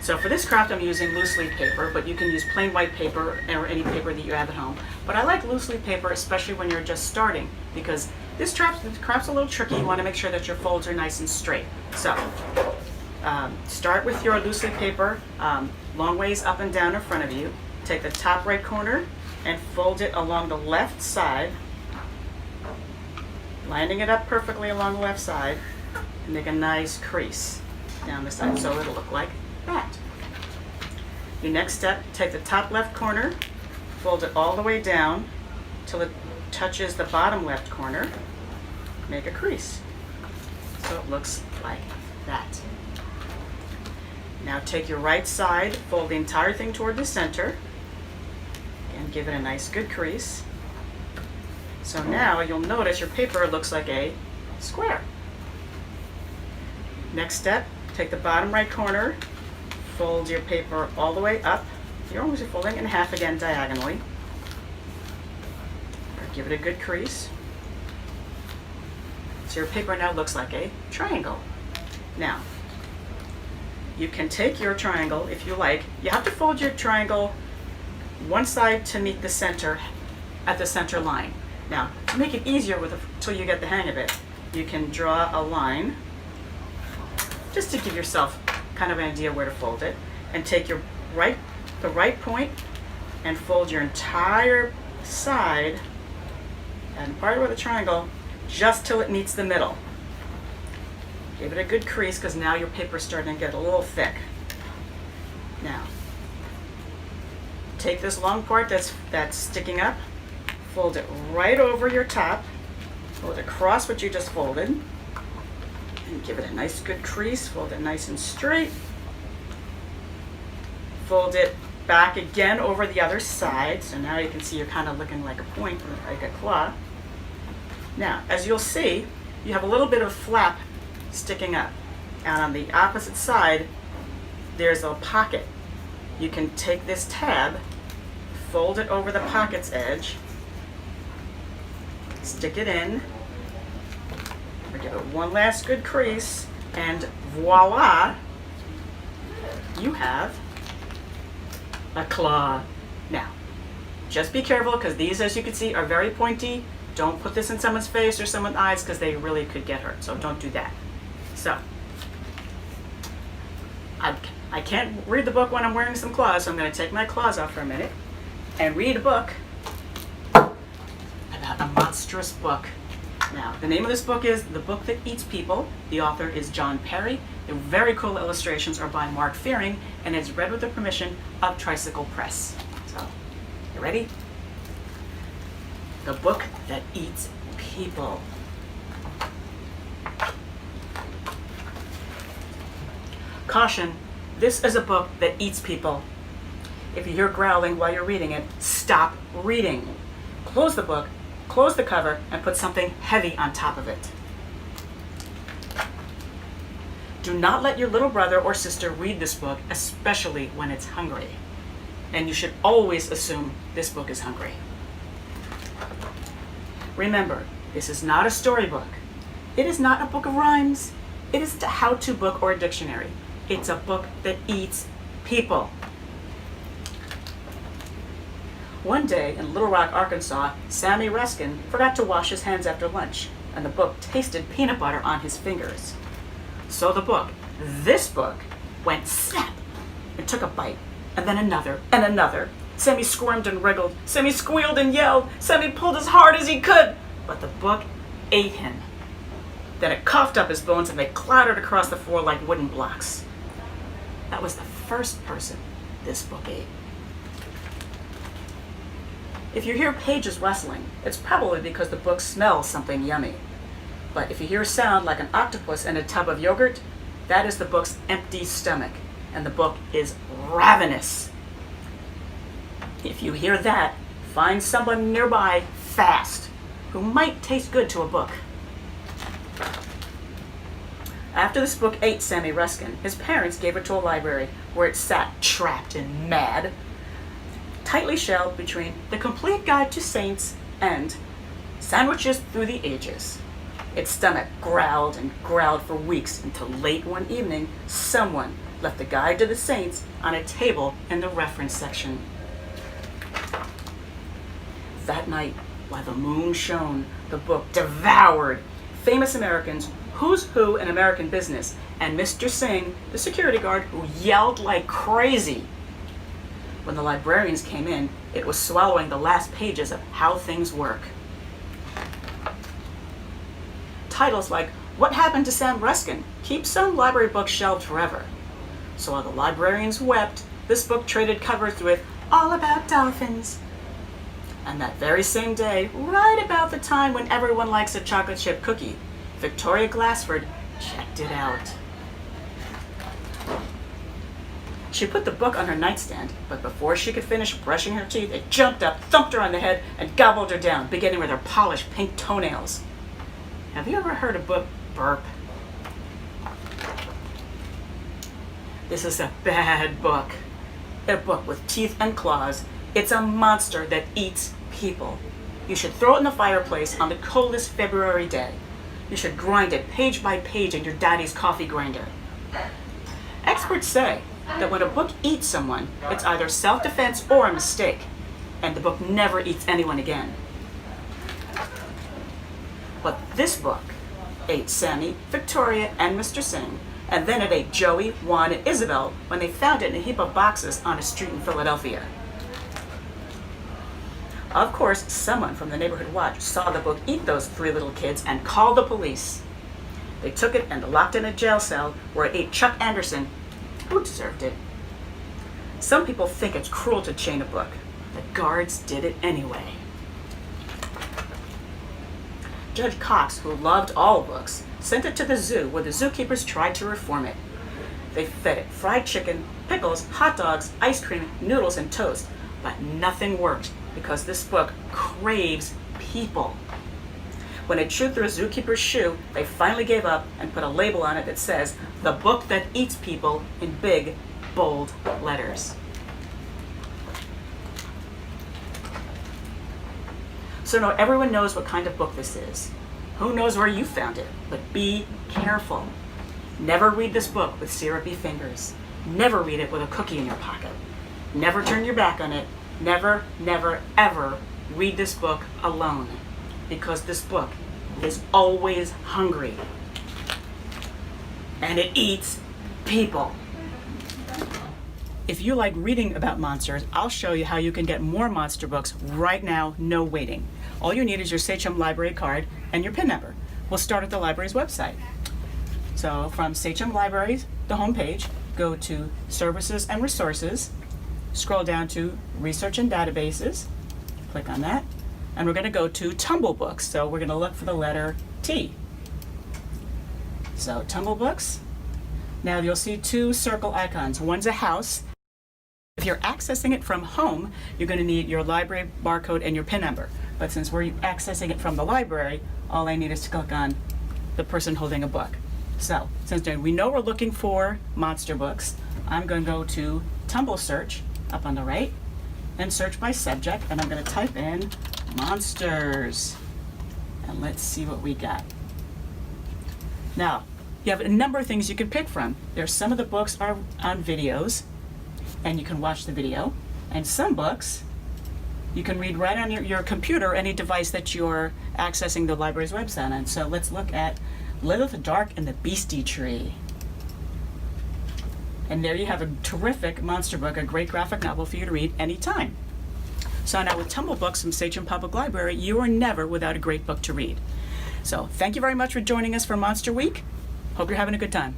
So for this craft, I'm using loose leaf paper, but you can use plain white paper or any paper that you have at home. But I like loose leaf paper, especially when you're just starting, because this craft's a little tricky. You want to make sure that your folds are nice and straight. So start with your loose leaf paper, long ways up and down in front of you. Take the top right corner and fold it along the left side, lining it up perfectly along the left side, and make a nice crease down the side so it'll look like that. Your next step, take the top left corner, fold it all the way down till it touches the bottom left corner, make a crease so it looks like that. Now take your right side, fold the entire thing toward the center, and give it a nice good crease. So now you'll notice your paper looks like a square. Next step, take the bottom right corner, fold your paper all the way up. You're almost folding it in half again diagonally. Give it a good crease. So your paper now looks like a triangle. Now, you can take your triangle if you like. You have to fold your triangle one side to meet the center at the center line. Now, to make it easier till you get the hang of it, you can draw a line just to give yourself kind of an idea where to fold it, and take the right point and fold your entire side and part of the triangle just till it meets the middle. Give it a good crease because now your paper's starting to get a little thick. Now, take this long part that's sticking up, fold it right over your top, fold it across what you just folded, and give it a nice good crease, fold it nice and straight. Fold it back again over the other side, so now you can see you're kind of looking like a point, like a claw. Now, as you'll see, you have a little bit of flap sticking up, and on the opposite side, there's a pocket. You can take this tab, fold it over the pocket's edge, stick it in, give it one last good crease, and voila, you have a claw. Now, just be careful because these, as you can see, are very pointy. Don't put this in someone's face or someone's eyes because they really could get hurt, so don't do that. So, I can't read the book when I'm wearing some claws, so I'm going to take my claws off for a minute and read a book about a monstrous book. Now, the name of this book is The Book That Eats People. The author is John Perry. The very cool illustrations are by Mark Fearing, and it's read with the permission of Tricycle Press. So, you ready? The Book That Eats People. Caution, this is a book that eats people. If you hear growling while you're reading it, stop reading. Close the book, close the cover, and put something heavy on top of it. Do not let your little brother or sister read this book, especially when it's hungry. And you should always assume this book is hungry. Remember, this is not a storybook. It is not a book of rhymes. It is a how-to book or a dictionary. It's a book that eats people. One day in Little Rock, Arkansas, Sammy Ruskin forgot to wash his hands after lunch, and the book tasted peanut butter on his fingers. So the book, this book, went snap and took a bite, and then another and another. Sammy squirmed and wriggled. Sammy squealed and yelled. Sammy pulled as hard as he could, but the book ate him. Then it coughed up his bones and they clattered across the floor like wooden blocks. That was the first person this book ate. If you hear pages rustling, it's probably because the book smells something yummy. But if you hear a sound like an octopus in a tub of yogurt, that is the book's empty stomach, and the book is ravenous. If you hear that, find someone nearby fast who might taste good to a book. After this book ate Sammy Ruskin, his parents gave it to a library where it sat trapped and mad, tightly shelved between The Complete Guide to Saints and Sandwiches Through the Ages. Its stomach growled and growled for weeks until late one evening, someone left the Guide to the Saints on a table in the reference section. That night, while the moon shone, the book devoured famous Americans, who's who in American business, and Mr. Singh, the security guard, who yelled like crazy. When the librarians came in, it was swallowing the last pages of How Things Work. Titles like What Happened to Sam Ruskin keep some library books shelved forever. So while the librarians wept, this book traded covers with All About Dolphins. And that very same day, right about the time when everyone likes a chocolate chip cookie, Victoria Glassford checked it out. She put the book on her nightstand, but before she could finish brushing her teeth, it jumped up, thumped her on the head, and gobbled her down, beginning with her polished pink toenails. Have you ever heard a book burp? This is a bad book. A book with teeth and claws. It's a monster that eats people. You should throw it in the fireplace on the coldest February day. You should grind it page by page in your daddy's coffee grinder. Experts say that when a book eats someone, it's either self-defense or a mistake, and the book never eats anyone again. But this book ate Sammy, Victoria, and Mr. Singh, and then it ate Joey, Juan, and Isabel when they found it in a heap of boxes on a street in Philadelphia. Of course, someone from the neighborhood watch saw the book eat those three little kids and called the police. They took it and locked it in a jail cell where it ate Chuck Anderson, who deserved it. Some people think it's cruel to chain a book. The guards did it anyway. Judge Cox, who loved all books, sent it to the zoo where the zookeepers tried to reform it. They fed it fried chicken, pickles, hot dogs, ice cream, noodles, and toast, but nothing worked because this book craves people. When it chewed through a zookeeper's shoe, they finally gave up and put a label on it that says, "The book that eats people," in big, bold letters. So now everyone knows what kind of book this is. Who knows where you found it, but be careful. Never read this book with syrupy fingers. Never read it with a cookie in your pocket. Never turn your back on it. Never, never, ever read this book alone, because this book is always hungry. And it eats people. If you like reading about monsters, I'll show you how you can get more monster books right now, no waiting. All you need is your Sachem Library card and your PIN number. We'll start at the library's website. So from Sachem Libraries, the homepage, go to Services and Resources, scroll down to Research and Databases, click on that, and we're going to go to Tumble Books. So we're going to look for the letter T. So Tumble Books. Now you'll see two circle icons. One's a house. If you're accessing it from home, you're going to need your library barcode and your PIN number. But since we're accessing it from the library, all I need is to click on the person holding a book. So since we know we're looking for monster books, I'm going to go to Tumble Search up on the right and search by subject, and I'm going to type in monsters. And let's see what we got. Now, you have a number of things you can pick from. There's some of the books are on videos, and you can watch the video. And some books you can read right on your computer, any device that you're accessing the library's website on. So let's look at Lilith Dark and the Beastie Tree. And there you have a terrific monster book, a great graphic novel for you to read anytime. So now with Tumble Books from Sachem Public Library, you are never without a great book to read. So thank you very much for joining us for Monster Week. Hope you're having a good time.